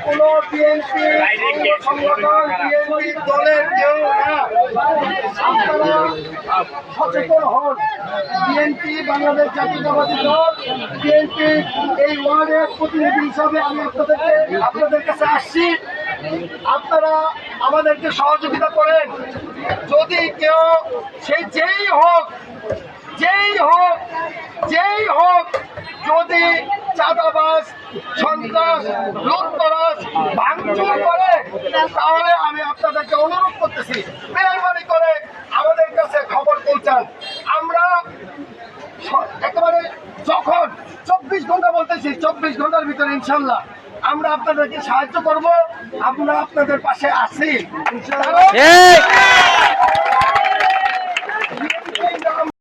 কোনো বিএনপি সংগঠন বিএনপি দলের কেউ না। আপনারা সচেতন হন। বিএনপি বাংলাদেশ জাতীয়তাবাদী দল, বিএনপি এই ওয়ার্ডের প্রতিনিধি হিসাবে আমি আপনাদের কাছে আসছি। আপনারা আমাদেরকে সহযোগিতা করেন। যদি কেউ সেই যেই হোক যদি চাঁদাবাজ, সন্ত্রাস, লুটতরাজ, ভাঙচুর করে, তাহলে আমি আপনাদেরকে অনুরোধ করতেছি, মেহরবানি করে আমাদের কাছে খবর পৌঁছান। আমরা একেবারে যখন 24 ঘন্টা বলতেছি, 24 ঘন্টার ভিতরে ইনশাল্লাহ আমরা আপনাদেরকে সাহায্য করব। আমরা আপনাদের পাশে আছি।